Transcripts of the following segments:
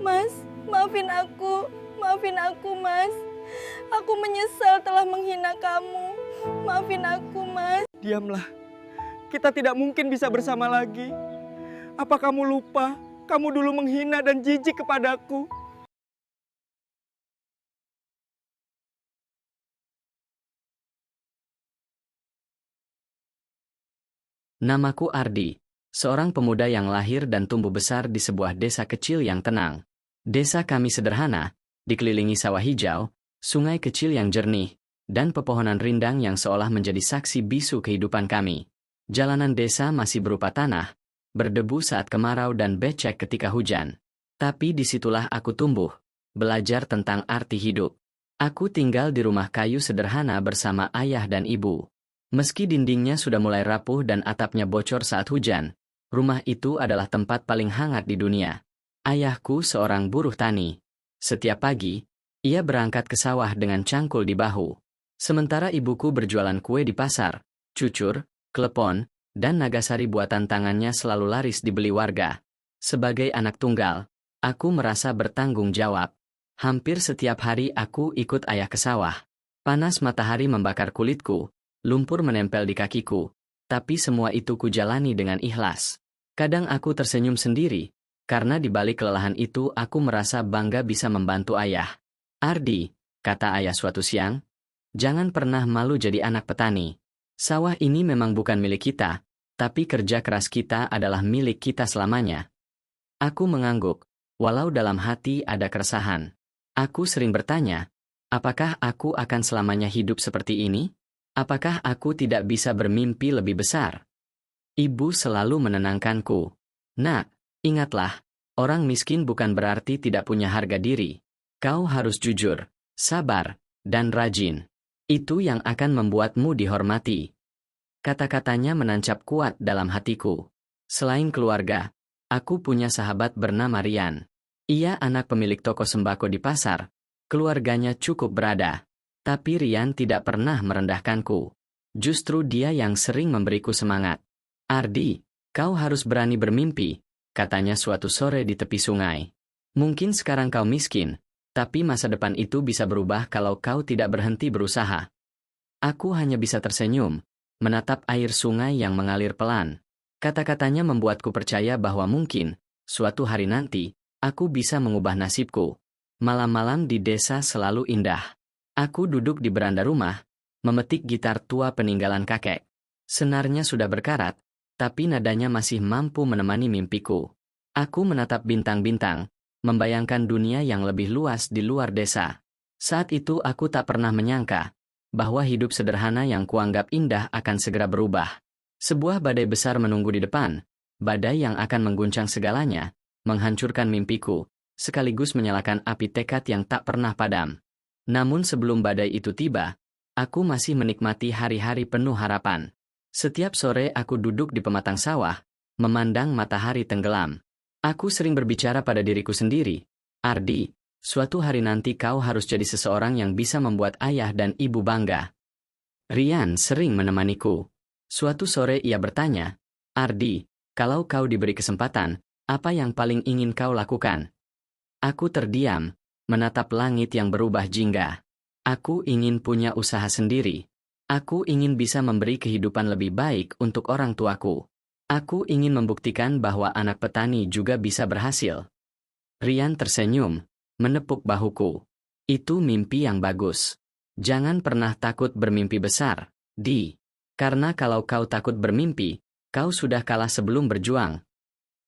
Mas, maafin aku, Mas. Aku menyesal telah menghina kamu. Maafin aku, Mas. Diamlah, kita tidak mungkin bisa bersama lagi. Apa kamu lupa? Kamu dulu menghina dan jijik kepadaku. Namaku Ardi, seorang pemuda yang lahir dan tumbuh besar di sebuah desa kecil yang tenang. Desa kami sederhana, dikelilingi sawah hijau, sungai kecil yang jernih, dan pepohonan rindang yang seolah menjadi saksi bisu kehidupan kami. Jalanan desa masih berupa tanah, berdebu saat kemarau dan becek ketika hujan. Tapi disitulah aku tumbuh, belajar tentang arti hidup. Aku tinggal di rumah kayu sederhana bersama ayah dan ibu. Meski dindingnya sudah mulai rapuh dan atapnya bocor saat hujan, rumah itu adalah tempat paling hangat di dunia. Ayahku seorang buruh tani. Setiap pagi, ia berangkat ke sawah dengan cangkul di bahu. Sementara ibuku berjualan kue di pasar, cucur, klepon, dan nagasari buatan tangannya selalu laris dibeli warga. Sebagai anak tunggal, aku merasa bertanggung jawab. Hampir setiap hari aku ikut ayah ke sawah. Panas matahari membakar kulitku, lumpur menempel di kakiku, tapi semua itu kujalani dengan ikhlas. Kadang aku tersenyum sendiri, karena di balik kelelahan itu aku merasa bangga bisa membantu ayah. Ardi, kata ayah suatu siang, jangan pernah malu jadi anak petani. Sawah ini memang bukan milik kita, tapi kerja keras kita adalah milik kita selamanya. Aku mengangguk, walau dalam hati ada keresahan. Aku sering bertanya, apakah aku akan selamanya hidup seperti ini? Apakah aku tidak bisa bermimpi lebih besar? Ibu selalu menenangkanku. Nak, ingatlah, orang miskin bukan berarti tidak punya harga diri. Kau harus jujur, sabar, dan rajin. Itu yang akan membuatmu dihormati. Kata-katanya menancap kuat dalam hatiku. Selain keluarga, aku punya sahabat bernama Rian. Ia anak pemilik toko sembako di pasar. Keluarganya cukup berada. Tapi Rian tidak pernah merendahkanku. Justru dia yang sering memberiku semangat. Ardi, kau harus berani bermimpi, katanya suatu sore di tepi sungai. Mungkin sekarang kau miskin, tapi masa depan itu bisa berubah kalau kau tidak berhenti berusaha. Aku hanya bisa tersenyum, menatap air sungai yang mengalir pelan. Kata-katanya membuatku percaya bahwa mungkin, suatu hari nanti, aku bisa mengubah nasibku. Malam-malam di desa selalu indah. Aku duduk di beranda rumah, memetik gitar tua peninggalan kakek. Senarnya sudah berkarat, tapi nadanya masih mampu menemani mimpiku. Aku menatap bintang-bintang, membayangkan dunia yang lebih luas di luar desa. Saat itu aku tak pernah menyangka bahwa hidup sederhana yang kuanggap indah akan segera berubah. Sebuah badai besar menunggu di depan, badai yang akan mengguncang segalanya, menghancurkan mimpiku, sekaligus menyalakan api tekad yang tak pernah padam. Namun sebelum badai itu tiba, aku masih menikmati hari-hari penuh harapan. Setiap sore aku duduk di pematang sawah, memandang matahari tenggelam. Aku sering berbicara pada diriku sendiri, Ardi, suatu hari nanti kau harus jadi seseorang yang bisa membuat ayah dan ibu bangga. Rian sering menemaniku. Suatu sore ia bertanya, Ardi, kalau kau diberi kesempatan, apa yang paling ingin kau lakukan? Aku terdiam, menatap langit yang berubah jingga. Aku ingin punya usaha sendiri. Aku ingin bisa memberi kehidupan lebih baik untuk orang tuaku. Aku ingin membuktikan bahwa anak petani juga bisa berhasil. Rian tersenyum, menepuk bahuku. Itu mimpi yang bagus. Jangan pernah takut bermimpi besar, Di. Karena kalau kau takut bermimpi, kau sudah kalah sebelum berjuang.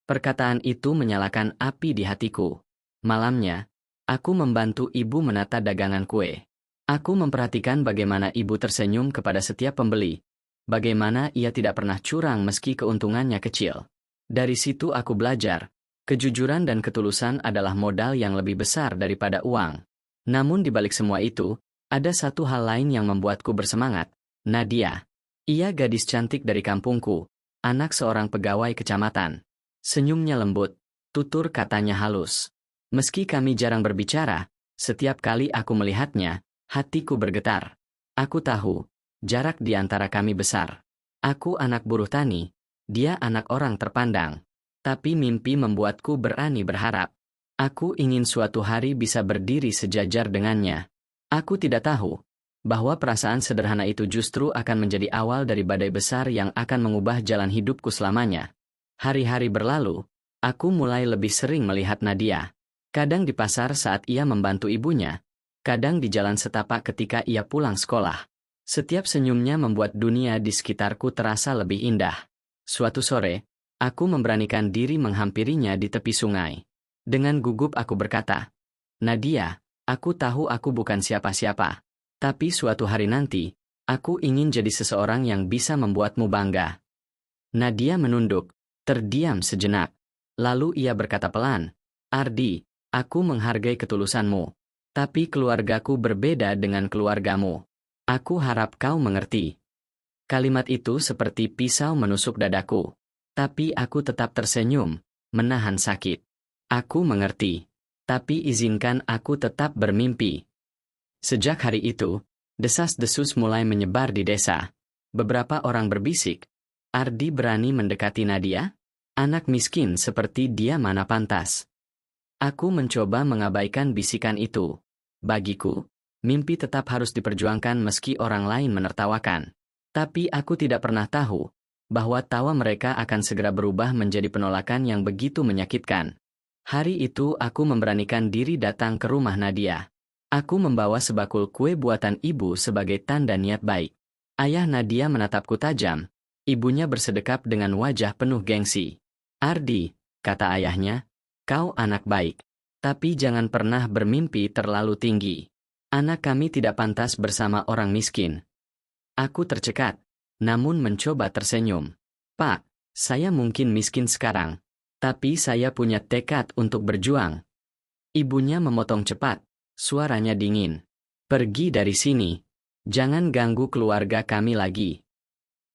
Perkataan itu menyalakan api di hatiku. Malamnya, aku membantu ibu menata dagangan kue. Aku memperhatikan bagaimana ibu tersenyum kepada setiap pembeli. Bagaimana ia tidak pernah curang meski keuntungannya kecil. Dari situ aku belajar, kejujuran dan ketulusan adalah modal yang lebih besar daripada uang. Namun di balik semua itu, ada satu hal lain yang membuatku bersemangat, Nadia. Ia gadis cantik dari kampungku, anak seorang pegawai kecamatan. Senyumnya lembut, tutur katanya halus. Meski kami jarang berbicara, setiap kali aku melihatnya, hatiku bergetar. Aku tahu, jarak di antara kami besar. Aku anak buruh tani, dia anak orang terpandang. Tapi mimpi membuatku berani berharap. Aku ingin suatu hari bisa berdiri sejajar dengannya. Aku tidak tahu bahwa perasaan sederhana itu justru akan menjadi awal dari badai besar yang akan mengubah jalan hidupku selamanya. Hari-hari berlalu, aku mulai lebih sering melihat Nadia. Kadang di pasar saat ia membantu ibunya, kadang di jalan setapak ketika ia pulang sekolah. Setiap senyumnya membuat dunia di sekitarku terasa lebih indah. Suatu sore, aku memberanikan diri menghampirinya di tepi sungai. Dengan gugup aku berkata, "Nadia, aku tahu aku bukan siapa-siapa. Tapi suatu hari nanti, aku ingin jadi seseorang yang bisa membuatmu bangga." Nadia menunduk, terdiam sejenak. Lalu ia berkata pelan, "Ardi, aku menghargai ketulusanmu. Tapi keluargaku berbeda dengan keluargamu. Aku harap kau mengerti." Kalimat itu seperti pisau menusuk dadaku. Tapi aku tetap tersenyum, menahan sakit. Aku mengerti. Tapi izinkan aku tetap bermimpi. Sejak hari itu, desas-desus mulai menyebar di desa. Beberapa orang berbisik, "Ardi berani mendekati Nadia? Anak miskin seperti dia mana pantas?" Aku mencoba mengabaikan bisikan itu. Bagiku, mimpi tetap harus diperjuangkan meski orang lain menertawakan. Tapi aku tidak pernah tahu bahwa tawa mereka akan segera berubah menjadi penolakan yang begitu menyakitkan. Hari itu aku memberanikan diri datang ke rumah Nadia. Aku membawa sebakul kue buatan ibu sebagai tanda niat baik. Ayah Nadia menatapku tajam. Ibunya bersedekap dengan wajah penuh gengsi. "Ardi," kata ayahnya, "kau anak baik. Tapi jangan pernah bermimpi terlalu tinggi. Anak kami tidak pantas bersama orang miskin." Aku tercekat, namun mencoba tersenyum. "Pak, saya mungkin miskin sekarang. Tapi saya punya tekad untuk berjuang." Ibunya memotong cepat, suaranya dingin. "Pergi dari sini. Jangan ganggu keluarga kami lagi."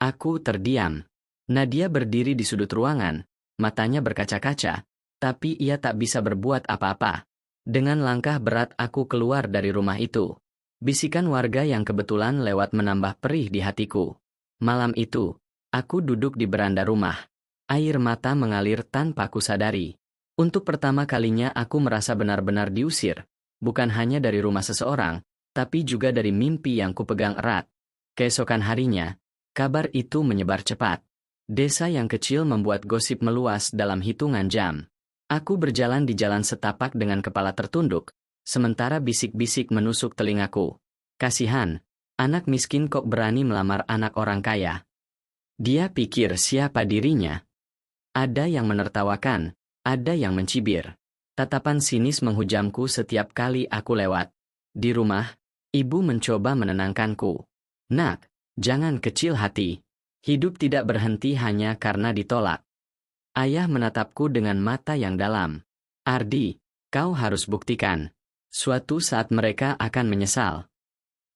Aku terdiam. Nadia berdiri di sudut ruangan, matanya berkaca-kaca, tapi ia tak bisa berbuat apa-apa. Dengan langkah berat aku keluar dari rumah itu. Bisikan warga yang kebetulan lewat menambah perih di hatiku. Malam itu, aku duduk di beranda rumah. Air mata mengalir tanpa kusadari. Untuk pertama kalinya aku merasa benar-benar diusir, bukan hanya dari rumah seseorang, tapi juga dari mimpi yang kupegang erat. Keesokan harinya, kabar itu menyebar cepat. Desa yang kecil membuat gosip meluas dalam hitungan jam. Aku berjalan di jalan setapak dengan kepala tertunduk, sementara bisik-bisik menusuk telingaku. "Kasihan, anak miskin kok berani melamar anak orang kaya. Dia pikir siapa dirinya?" Ada yang menertawakan, ada yang mencibir. Tatapan sinis menghujamku setiap kali aku lewat. Di rumah, ibu mencoba menenangkanku. "Nak, jangan kecil hati. Hidup tidak berhenti hanya karena ditolak." Ayah menatapku dengan mata yang dalam. "Ardi, kau harus buktikan. Suatu saat mereka akan menyesal."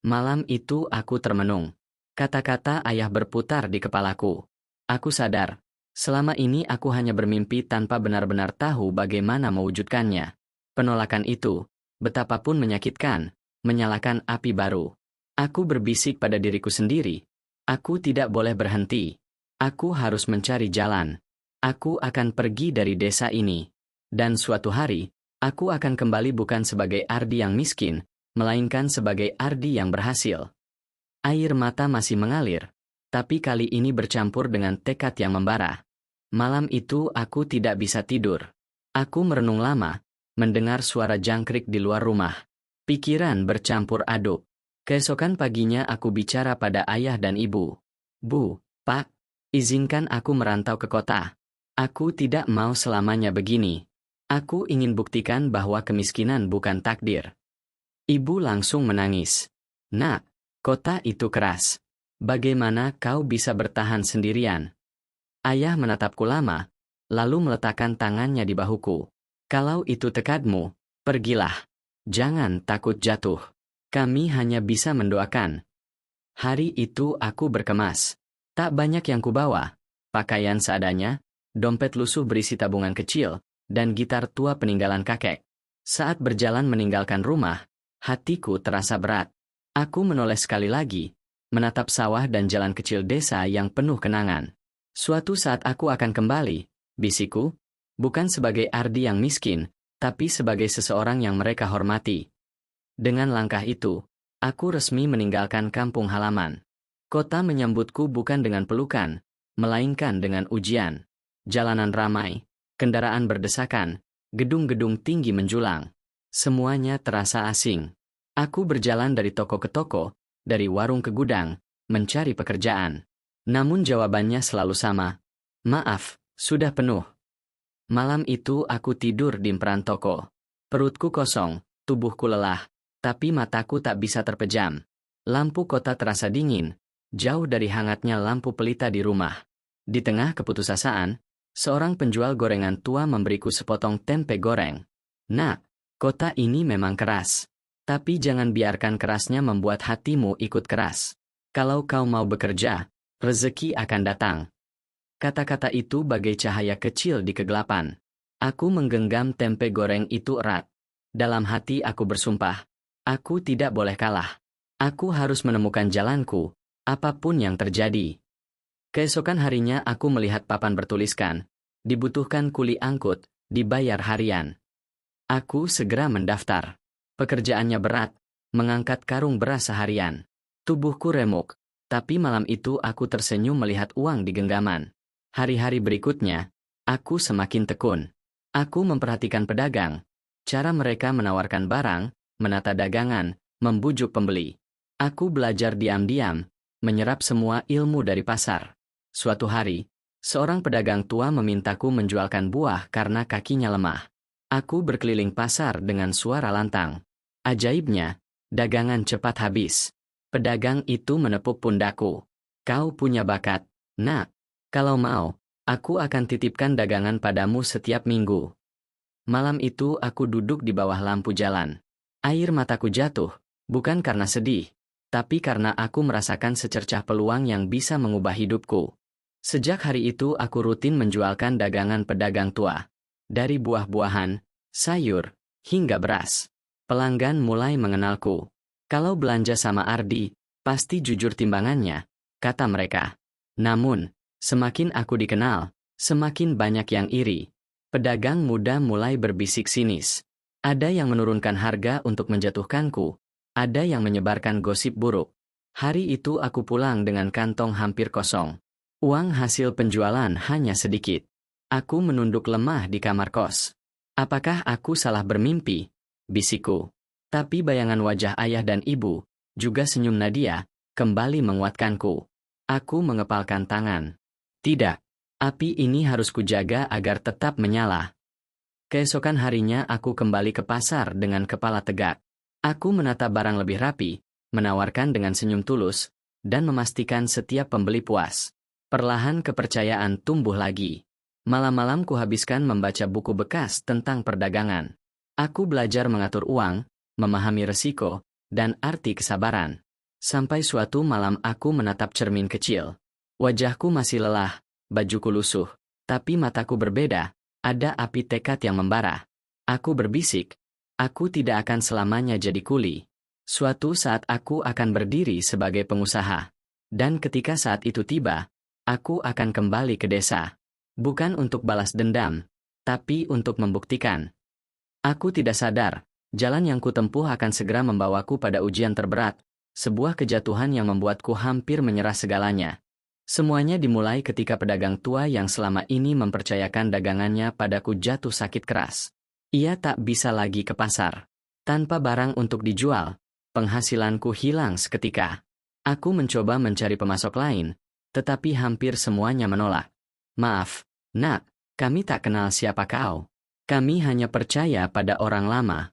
Malam itu aku termenung. Kata-kata ayah berputar di kepalaku. Aku sadar. Selama ini aku hanya bermimpi tanpa benar-benar tahu bagaimana mewujudkannya. Penolakan itu, betapapun menyakitkan, menyalakan api baru. Aku berbisik pada diriku sendiri. Aku tidak boleh berhenti. Aku harus mencari jalan. Aku akan pergi dari desa ini. Dan suatu hari, aku akan kembali bukan sebagai Ardi yang miskin, melainkan sebagai Ardi yang berhasil. Air mata masih mengalir, tapi kali ini bercampur dengan tekad yang membara. Malam itu aku tidak bisa tidur. Aku merenung lama, mendengar suara jangkrik di luar rumah. Pikiran bercampur aduk. Keesokan paginya aku bicara pada ayah dan ibu. "Bu, Pak, izinkan aku merantau ke kota. Aku tidak mau selamanya begini. Aku ingin buktikan bahwa kemiskinan bukan takdir." Ibu langsung menangis. "Nak, kota itu keras. Bagaimana kau bisa bertahan sendirian?" Ayah menatapku lama, lalu meletakkan tangannya di bahuku. "Kalau itu tekadmu, pergilah. Jangan takut jatuh. Kami hanya bisa mendoakan." Hari itu aku berkemas. Tak banyak yang kubawa. Pakaian seadanya, dompet lusuh berisi tabungan kecil, dan gitar tua peninggalan kakek. Saat berjalan meninggalkan rumah, hatiku terasa berat. Aku menoleh sekali lagi, menatap sawah dan jalan kecil desa yang penuh kenangan. "Suatu saat aku akan kembali," bisikku, "bukan sebagai Ardi yang miskin, tapi sebagai seseorang yang mereka hormati. Dengan langkah itu, aku resmi meninggalkan kampung halaman. Kota menyambutku bukan dengan pelukan, melainkan dengan ujian. Jalanan ramai, kendaraan berdesakan, gedung-gedung tinggi menjulang. Semuanya terasa asing. Aku berjalan dari toko ke toko, dari warung ke gudang, mencari pekerjaan. Namun jawabannya selalu sama. Maaf, sudah penuh. Malam itu aku tidur di emperan toko. Perutku kosong, tubuhku lelah, tapi mataku tak bisa terpejam. Lampu kota terasa dingin, jauh dari hangatnya lampu pelita di rumah. Di tengah keputusasaan, seorang penjual gorengan tua memberiku sepotong tempe goreng. Nak, kota ini memang keras. Tapi jangan biarkan kerasnya membuat hatimu ikut keras. Kalau kau mau bekerja, rezeki akan datang. Kata-kata itu bagai cahaya kecil di kegelapan. Aku menggenggam tempe goreng itu erat. Dalam hati aku bersumpah, aku tidak boleh kalah. Aku harus menemukan jalanku, apapun yang terjadi. Keesokan harinya aku melihat papan bertuliskan, dibutuhkan kuli angkut, dibayar harian. Aku segera mendaftar. Pekerjaannya berat, mengangkat karung beras seharian. Tubuhku remuk, tapi malam itu aku tersenyum melihat uang di genggaman. Hari-hari berikutnya, aku semakin tekun. Aku memperhatikan pedagang, cara mereka menawarkan barang, menata dagangan, membujuk pembeli. Aku belajar diam-diam, menyerap semua ilmu dari pasar. Suatu hari, seorang pedagang tua memintaku menjualkan buah karena kakinya lemah. Aku berkeliling pasar dengan suara lantang. Ajaibnya, dagangan cepat habis. Pedagang itu menepuk pundakku. Kau punya bakat, nak. Kalau mau, aku akan titipkan dagangan padamu setiap minggu. Malam itu aku duduk di bawah lampu jalan. Air mataku jatuh, bukan karena sedih, tapi karena aku merasakan secercah peluang yang bisa mengubah hidupku. Sejak hari itu aku rutin menjualkan dagangan pedagang tua. Dari buah-buahan, sayur, hingga beras. Pelanggan mulai mengenalku. Kalau belanja sama Ardi, pasti jujur timbangannya, kata mereka. Namun, semakin aku dikenal, semakin banyak yang iri. Pedagang muda mulai berbisik sinis. Ada yang menurunkan harga untuk menjatuhkanku. Ada yang menyebarkan gosip buruk. Hari itu aku pulang dengan kantong hampir kosong. Uang hasil penjualan hanya sedikit. Aku menunduk lemah di kamar kos. Apakah aku salah bermimpi? Bisikku. Tapi bayangan wajah ayah dan ibu, juga senyum Nadia, kembali menguatkanku. Aku mengepalkan tangan. Tidak. Api ini harus kujaga agar tetap menyala. Keesokan harinya aku kembali ke pasar dengan kepala tegak. Aku menata barang lebih rapi, menawarkan dengan senyum tulus, dan memastikan setiap pembeli puas. Perlahan kepercayaan tumbuh lagi. Malam-malam kuhabiskan membaca buku bekas tentang perdagangan. Aku belajar mengatur uang, memahami resiko, dan arti kesabaran. Sampai suatu malam aku menatap cermin kecil. Wajahku masih lelah, bajuku lusuh, tapi mataku berbeda, ada api tekad yang membara. Aku berbisik, aku tidak akan selamanya jadi kuli. Suatu saat aku akan berdiri sebagai pengusaha. Dan ketika saat itu tiba, aku akan kembali ke desa. Bukan untuk balas dendam, tapi untuk membuktikan. Aku tidak sadar, jalan yang kutempuh akan segera membawaku pada ujian terberat, sebuah kejatuhan yang membuatku hampir menyerah segalanya. Semuanya dimulai ketika pedagang tua yang selama ini mempercayakan dagangannya padaku jatuh sakit keras. Ia tak bisa lagi ke pasar. Tanpa barang untuk dijual, penghasilanku hilang seketika. Aku mencoba mencari pemasok lain, tetapi hampir semuanya menolak. Maaf, nak, kami tak kenal siapa kau. Kami hanya percaya pada orang lama.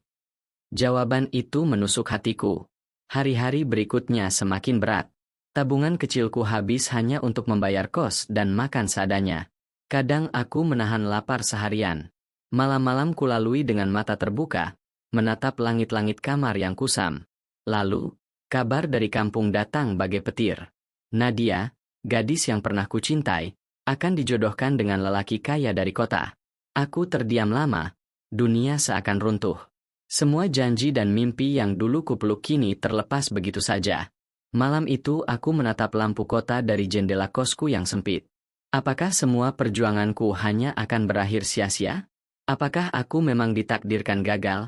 Jawaban itu menusuk hatiku. Hari-hari berikutnya semakin berat. Tabungan kecilku habis hanya untuk membayar kos dan makan seadanya. Kadang aku menahan lapar seharian. Malam-malam kulalui dengan mata terbuka, menatap langit-langit kamar yang kusam. Lalu, kabar dari kampung datang bagai petir. Nadia, gadis yang pernah kucintai, akan dijodohkan dengan lelaki kaya dari kota. Aku terdiam lama, dunia seakan runtuh. Semua janji dan mimpi yang dulu kupeluk kini terlepas begitu saja. Malam itu aku menatap lampu kota dari jendela kosku yang sempit. Apakah semua perjuanganku hanya akan berakhir sia-sia? Apakah aku memang ditakdirkan gagal?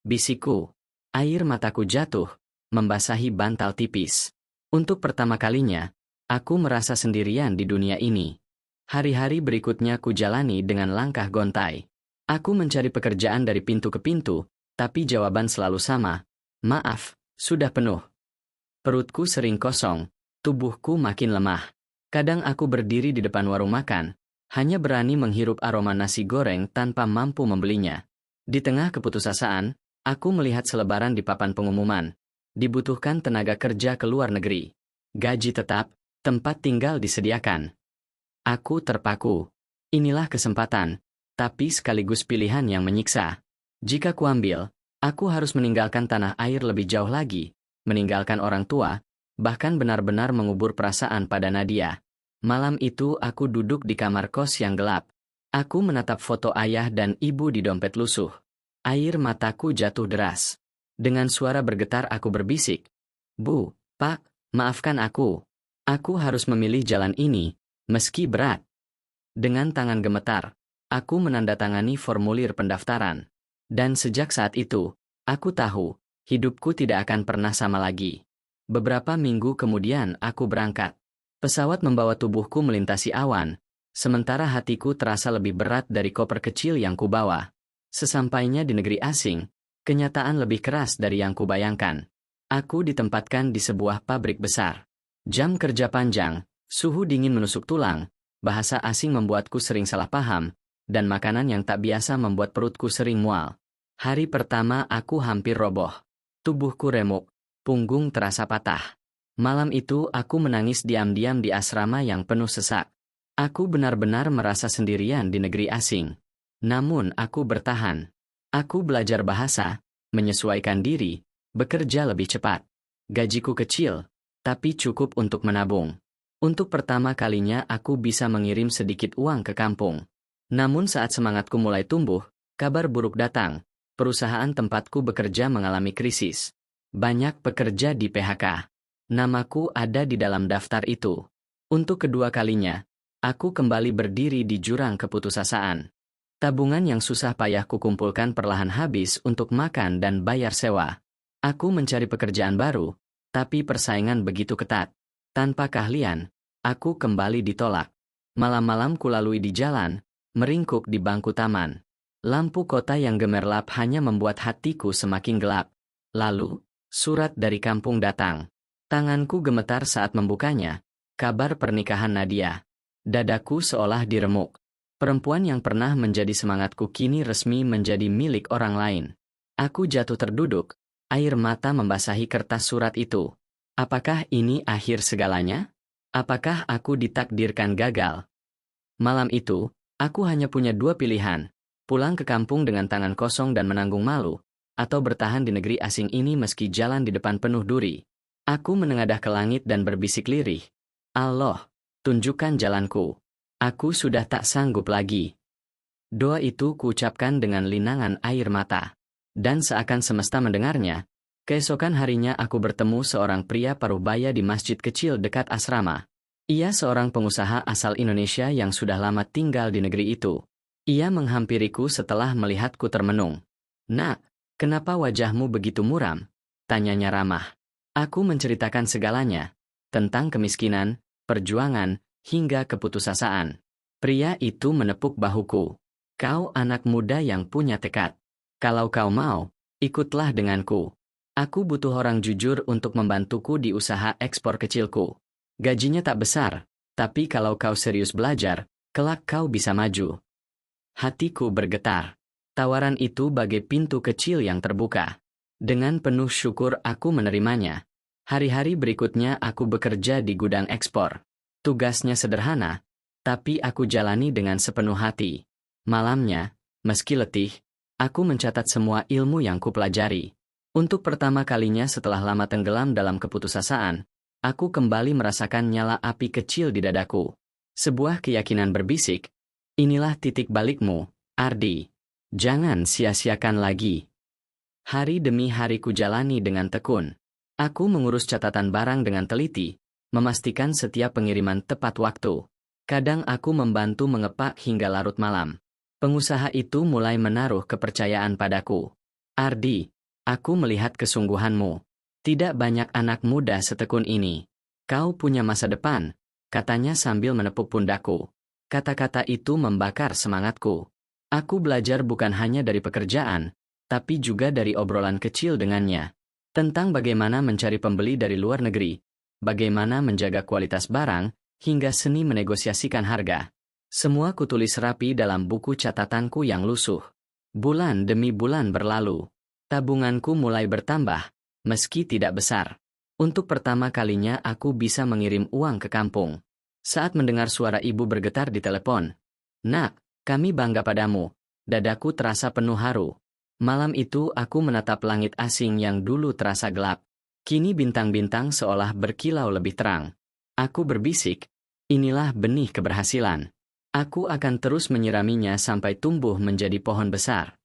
Bisikku. Air mataku jatuh, membasahi bantal tipis. Untuk pertama kalinya, aku merasa sendirian di dunia ini. Hari-hari berikutnya ku jalani dengan langkah gontai. Aku mencari pekerjaan dari pintu ke pintu, tapi jawaban selalu sama. Maaf, sudah penuh. Perutku sering kosong, tubuhku makin lemah. Kadang aku berdiri di depan warung makan, hanya berani menghirup aroma nasi goreng tanpa mampu membelinya. Di tengah keputusasaan, aku melihat selebaran di papan pengumuman. Dibutuhkan tenaga kerja ke luar negeri. Gaji tetap, tempat tinggal disediakan. Aku terpaku. Inilah kesempatan, tapi sekaligus pilihan yang menyiksa. Jika kuambil, aku harus meninggalkan tanah air lebih jauh lagi, meninggalkan orang tua, bahkan benar-benar mengubur perasaan pada Nadia. Malam itu aku duduk di kamar kos yang gelap. Aku menatap foto ayah dan ibu di dompet lusuh. Air mataku jatuh deras. Dengan suara bergetar aku berbisik. Bu, Pak, maafkan aku. Aku harus memilih jalan ini, meski berat. Dengan tangan gemetar, aku menandatangani formulir pendaftaran. Dan sejak saat itu, aku tahu, hidupku tidak akan pernah sama lagi. Beberapa minggu kemudian aku berangkat. Pesawat membawa tubuhku melintasi awan, sementara hatiku terasa lebih berat dari koper kecil yang kubawa. Sesampainya di negeri asing, kenyataan lebih keras dari yang kubayangkan. Aku ditempatkan di sebuah pabrik besar. Jam kerja panjang, suhu dingin menusuk tulang, bahasa asing membuatku sering salah paham, dan makanan yang tak biasa membuat perutku sering mual. Hari pertama aku hampir roboh. Tubuhku remuk, punggung terasa patah. Malam itu aku menangis diam-diam di asrama yang penuh sesak. Aku benar-benar merasa sendirian di negeri asing. Namun aku bertahan. Aku belajar bahasa, menyesuaikan diri, bekerja lebih cepat. Gajiku kecil, tapi cukup untuk menabung. Untuk pertama kalinya aku bisa mengirim sedikit uang ke kampung. Namun saat semangatku mulai tumbuh, kabar buruk datang. Perusahaan tempatku bekerja mengalami krisis. Banyak pekerja di PHK. Namaku ada di dalam daftar itu. Untuk kedua kalinya, aku kembali berdiri di jurang keputusasaan. Tabungan yang susah payah kukumpulkan perlahan habis untuk makan dan bayar sewa. Aku mencari pekerjaan baru, tapi persaingan begitu ketat. Tanpa keahlian, aku kembali ditolak. Malam-malam kulalui di jalan, meringkuk di bangku taman. Lampu kota yang gemerlap hanya membuat hatiku semakin gelap. Lalu, surat dari kampung datang. Tanganku gemetar saat membukanya. Kabar pernikahan Nadia. Dadaku seolah diremuk. Perempuan yang pernah menjadi semangatku kini resmi menjadi milik orang lain. Aku jatuh terduduk, air mata membasahi kertas surat itu. Apakah ini akhir segalanya? Apakah aku ditakdirkan gagal? Malam itu, aku hanya punya dua pilihan. Pulang ke kampung dengan tangan kosong dan menanggung malu, atau bertahan di negeri asing ini meski jalan di depan penuh duri. Aku menengadah ke langit dan berbisik lirih. Allah, tunjukkan jalanku. Aku sudah tak sanggup lagi. Doa itu kuucapkan dengan linangan air mata. Dan seakan semesta mendengarnya, keesokan harinya aku bertemu seorang pria parubaya di masjid kecil dekat asrama. Ia seorang pengusaha asal Indonesia yang sudah lama tinggal di negeri itu. Ia menghampiriku setelah melihatku termenung. Nak, kenapa wajahmu begitu muram? Tanyanya ramah. Aku menceritakan segalanya, tentang kemiskinan, perjuangan, hingga keputusasaan. Pria itu menepuk bahuku. Kau anak muda yang punya tekad. Kalau kau mau, ikutlah denganku. Aku butuh orang jujur untuk membantuku di usaha ekspor kecilku. Gajinya tak besar, tapi kalau kau serius belajar, kelak kau bisa maju. Hatiku bergetar. Tawaran itu bagai pintu kecil yang terbuka. Dengan penuh syukur aku menerimanya. Hari-hari berikutnya aku bekerja di gudang ekspor. Tugasnya sederhana, tapi aku jalani dengan sepenuh hati. Malamnya, meski letih, aku mencatat semua ilmu yang kupelajari. Untuk pertama kalinya setelah lama tenggelam dalam keputusasaan, aku kembali merasakan nyala api kecil di dadaku. Sebuah keyakinan berbisik, inilah titik balikmu, Ardi. Jangan sia-siakan lagi. Hari demi hari ku jalani dengan tekun. Aku mengurus catatan barang dengan teliti, memastikan setiap pengiriman tepat waktu. Kadang aku membantu mengepak hingga larut malam. Pengusaha itu mulai menaruh kepercayaan padaku. Ardi, aku melihat kesungguhanmu. Tidak banyak anak muda setekun ini. Kau punya masa depan, katanya sambil menepuk pundakku. Kata-kata itu membakar semangatku. Aku belajar bukan hanya dari pekerjaan, tapi juga dari obrolan kecil dengannya. Tentang bagaimana mencari pembeli dari luar negeri, bagaimana menjaga kualitas barang, hingga seni menegosiasikan harga. Semua kutulis rapi dalam buku catatanku yang lusuh. Bulan demi bulan berlalu. Tabunganku mulai bertambah, meski tidak besar. Untuk pertama kalinya aku bisa mengirim uang ke kampung. Saat mendengar suara ibu bergetar di telepon. "Nak, kami bangga padamu." Dadaku terasa penuh haru. Malam itu aku menatap langit asing yang dulu terasa gelap. Kini bintang-bintang seolah berkilau lebih terang. Aku berbisik, inilah benih keberhasilan. Aku akan terus menyiraminya sampai tumbuh menjadi pohon besar.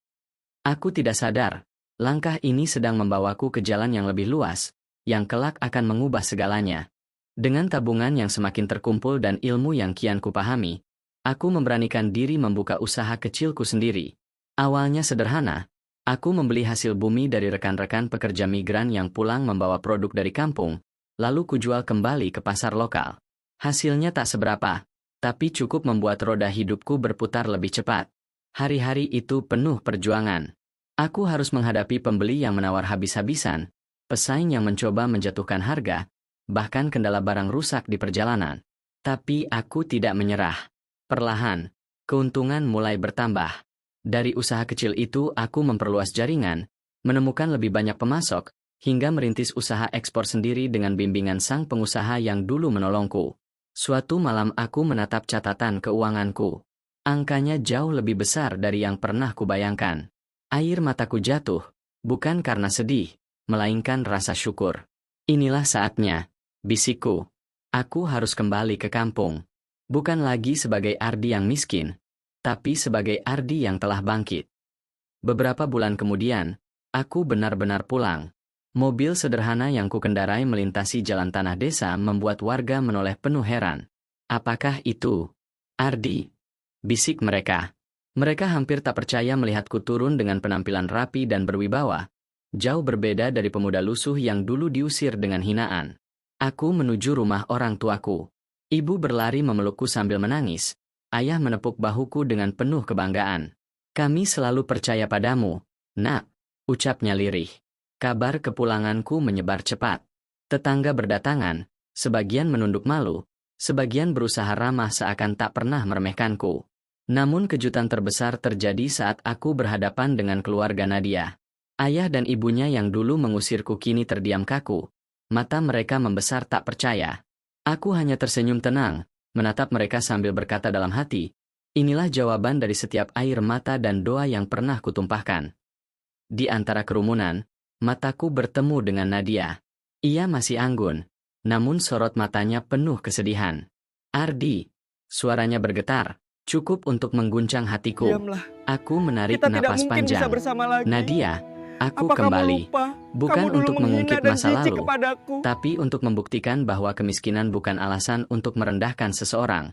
Aku tidak sadar, langkah ini sedang membawaku ke jalan yang lebih luas, yang kelak akan mengubah segalanya. Dengan tabungan yang semakin terkumpul dan ilmu yang kian kupahami, aku memberanikan diri membuka usaha kecilku sendiri. Awalnya sederhana, aku membeli hasil bumi dari rekan-rekan pekerja migran yang pulang membawa produk dari kampung, lalu kujual kembali ke pasar lokal. Hasilnya tak seberapa, tapi cukup membuat roda hidupku berputar lebih cepat. Hari-hari itu penuh perjuangan. Aku harus menghadapi pembeli yang menawar habis-habisan, pesaing yang mencoba menjatuhkan harga, bahkan kendala barang rusak di perjalanan. Tapi aku tidak menyerah. Perlahan, keuntungan mulai bertambah. Dari usaha kecil itu aku memperluas jaringan, menemukan lebih banyak pemasok, hingga merintis usaha ekspor sendiri dengan bimbingan sang pengusaha yang dulu menolongku. Suatu malam aku menatap catatan keuanganku. Angkanya jauh lebih besar dari yang pernah kubayangkan. Air mataku jatuh, bukan karena sedih, melainkan rasa syukur. Inilah saatnya, bisikku. Aku harus kembali ke kampung. Bukan lagi sebagai Ardi yang miskin, tapi sebagai Ardi yang telah bangkit. Beberapa bulan kemudian, aku benar-benar pulang. Mobil sederhana yang kukendarai melintasi jalan tanah desa membuat warga menoleh penuh heran. "Apakah itu Ardi?" bisik mereka. Mereka hampir tak percaya melihatku turun dengan penampilan rapi dan berwibawa, jauh berbeda dari pemuda lusuh yang dulu diusir dengan hinaan. Aku menuju rumah orang tuaku. Ibu berlari memelukku sambil menangis. Ayah menepuk bahuku dengan penuh kebanggaan. "Kami selalu percaya padamu, Nak," ucapnya lirih. Kabar kepulanganku menyebar cepat. Tetangga berdatangan, sebagian menunduk malu, sebagian berusaha ramah seakan tak pernah meremehkanku. Namun kejutan terbesar terjadi saat aku berhadapan dengan keluarga Nadia. Ayah dan ibunya yang dulu mengusirku kini terdiam kaku. Mata mereka membesar tak percaya. Aku hanya tersenyum tenang, menatap mereka sambil berkata dalam hati, "Inilah jawaban dari setiap air mata dan doa yang pernah kutumpahkan." Di antara kerumunan, mataku bertemu dengan Nadia. Ia masih anggun, namun sorot matanya penuh kesedihan. "Ardi," suaranya bergetar, cukup untuk mengguncang hatiku. Diamlah. Aku menarik Kita tidak napas mungkin panjang. bisa bersama lagi. "Nadia, aku Apa kembali. kamu lupa? Bukan Kamu dulu untuk menghina mengungkit dan masa jijik lalu, kepadaku. tapi untuk membuktikan bahwa kemiskinan bukan alasan untuk merendahkan seseorang."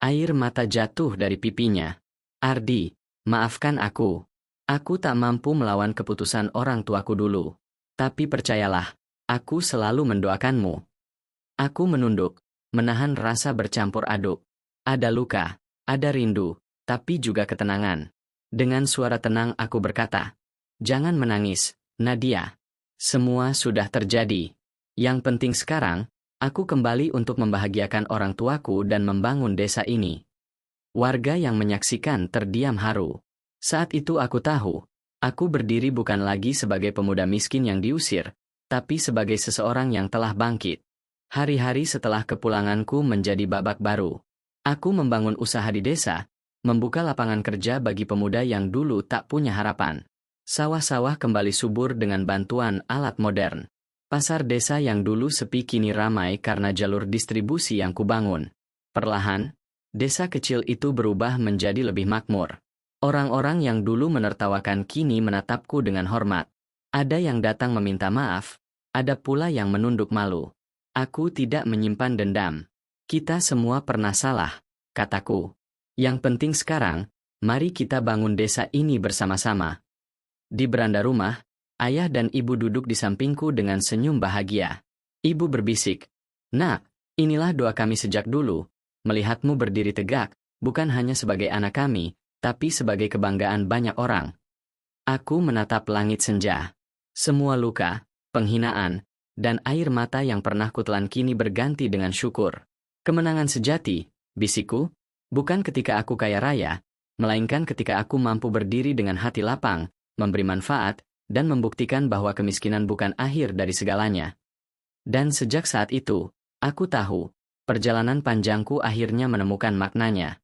Air mata jatuh dari pipinya. "Ardi, maafkan aku. Aku tak mampu melawan keputusan orang tuaku dulu. Tapi percayalah, aku selalu mendoakanmu." Aku menunduk, menahan rasa bercampur aduk. Ada luka, ada rindu, tapi juga ketenangan. Dengan suara tenang aku berkata, "Jangan menangis, Nadia. Semua sudah terjadi. Yang penting sekarang, aku kembali untuk membahagiakan orang tuaku dan membangun desa ini." Warga yang menyaksikan terdiam haru. Saat itu aku tahu, aku berdiri bukan lagi sebagai pemuda miskin yang diusir, tapi sebagai seseorang yang telah bangkit. Hari-hari setelah kepulanganku menjadi babak baru. Aku membangun usaha di desa, membuka lapangan kerja bagi pemuda yang dulu tak punya harapan. Sawah-sawah kembali subur dengan bantuan alat modern. Pasar desa yang dulu sepi kini ramai karena jalur distribusi yang kubangun. Perlahan, desa kecil itu berubah menjadi lebih makmur. Orang-orang yang dulu menertawakan kini menatapku dengan hormat. Ada yang datang meminta maaf, ada pula yang menunduk malu. Aku tidak menyimpan dendam. Kita semua pernah salah, kataku. Yang penting sekarang, Mari kita bangun desa ini bersama-sama. Di beranda rumah, ayah dan ibu duduk di sampingku dengan senyum bahagia. Ibu berbisik, "Nak, inilah doa kami sejak dulu. Melihatmu berdiri tegak, bukan hanya sebagai anak kami, tapi sebagai kebanggaan banyak orang." Aku menatap langit senja. Semua luka, penghinaan, dan air mata yang pernah kutelan kini berganti dengan syukur. Kemenangan sejati, bisikku, bukan ketika aku kaya raya, melainkan ketika aku mampu berdiri dengan hati lapang, memberi manfaat, dan membuktikan bahwa kemiskinan bukan akhir dari segalanya. Dan sejak saat itu, aku tahu, perjalanan panjangku akhirnya menemukan maknanya.